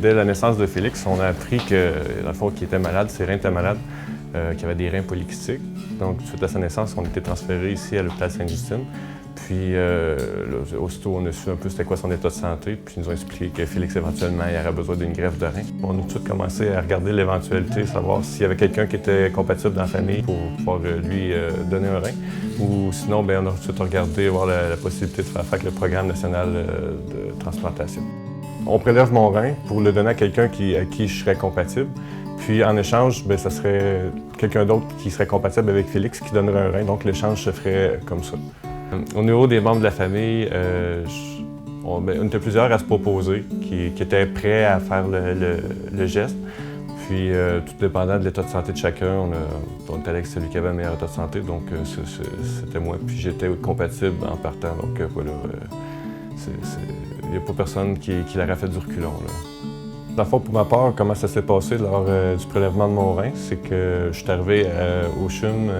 Dès la naissance de Félix, on a appris que, dans le fond, qu'il était malade, ses reins étaient malades, qu'il avait des reins polykystiques. Donc, suite à sa naissance, on a été transféré ici à l'hôpital Sainte-Justine. Puis, aussitôt, on a su un peu c'était quoi son état de santé, puis ils nous ont expliqué que Félix, éventuellement, il aurait besoin d'une greffe de rein. On a tout de suite commencé à regarder l'éventualité, savoir s'il y avait quelqu'un qui était compatible dans la famille pour pouvoir lui donner un rein. Ou sinon, bien, on a tout de suite regardé voir la possibilité de faire avec le programme national de transplantation. On prélève mon rein pour le donner à quelqu'un à qui je serais compatible. Puis en échange, bien, ça serait quelqu'un d'autre qui serait compatible avec Félix qui donnerait un rein. Donc l'échange se ferait comme ça. Au niveau des membres de la famille, on était plusieurs à se proposer qui étaient prêts à faire le geste. Puis, tout dépendant de l'état de santé de chacun, on était avec celui qui avait le meilleur état de santé, donc c'était moi. Puis j'étais compatible en partant, donc voilà. Il n'y a pas personne qui l'aurait fait du reculon, là. Dans le fond, pour ma part, comment ça s'est passé lors du prélèvement de mon rein, c'est que je suis arrivé au CHUM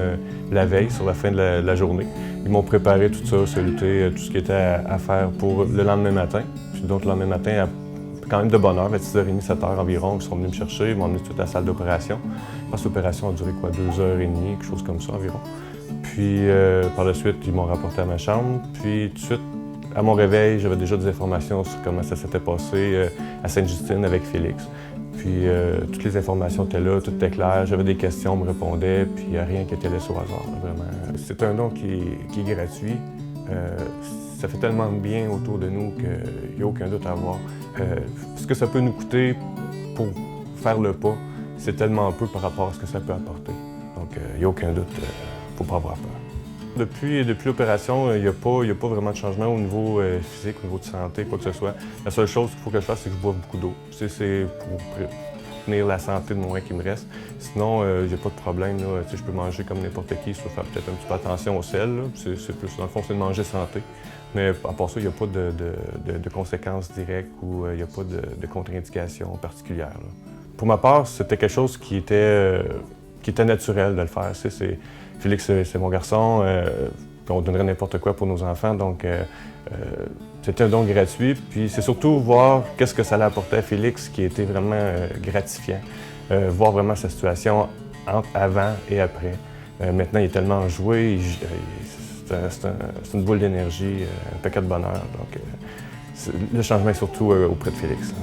la veille, sur la fin de la journée. Ils m'ont préparé tout ça, saluté, tout ce qui était à faire pour le lendemain matin. Puis donc, le lendemain matin, quand même de bonne heure, à 6h30, 7h environ, ils sont venus me chercher, ils m'ont emmené tout à la salle d'opération. Je pense que l'opération a duré quoi, 2h30, quelque chose comme ça environ. Puis par la suite, ils m'ont rapporté à ma chambre. Puis tout de suite, à mon réveil, j'avais déjà des informations sur comment ça s'était passé à Sainte-Justine avec Félix. Puis toutes les informations étaient là, tout était clair, j'avais des questions, on me répondait, puis il n'y a rien qui était laissé au hasard, là, vraiment. C'est un don qui est gratuit. Ça fait tellement de bien autour de nous qu'il n'y a aucun doute à avoir. Ce que ça peut nous coûter pour faire le pas, c'est tellement peu par rapport à ce que ça peut apporter. Donc, il n'y a aucun doute, il ne faut pas avoir peur. Depuis l'opération, il n'y a pas vraiment de changement au niveau physique, au niveau de santé, quoi que ce soit. La seule chose qu'il faut que je fasse, c'est que je boive beaucoup d'eau. C'est pour prévenir la santé de mon rein qui me reste. Sinon, il n'y a pas de problème, là. Je peux manger comme n'importe qui, il faut faire peut-être un petit peu attention au sel. C'est plus, dans le fond, c'est de manger santé. Mais à part ça, il n'y a pas de conséquences directes ou il n'y a pas de contre-indications particulières, là. Pour ma part, c'était quelque chose qui était naturel de le faire. Félix, c'est mon garçon, on donnerait n'importe quoi pour nos enfants, donc c'était un don gratuit. Puis c'est surtout voir qu'est-ce que ça allait apporter à Félix qui était vraiment gratifiant. Voir vraiment sa situation entre avant et après. Maintenant, il est tellement enjoué, c'est une boule d'énergie, un paquet de bonheur. Donc le changement est surtout auprès de Félix.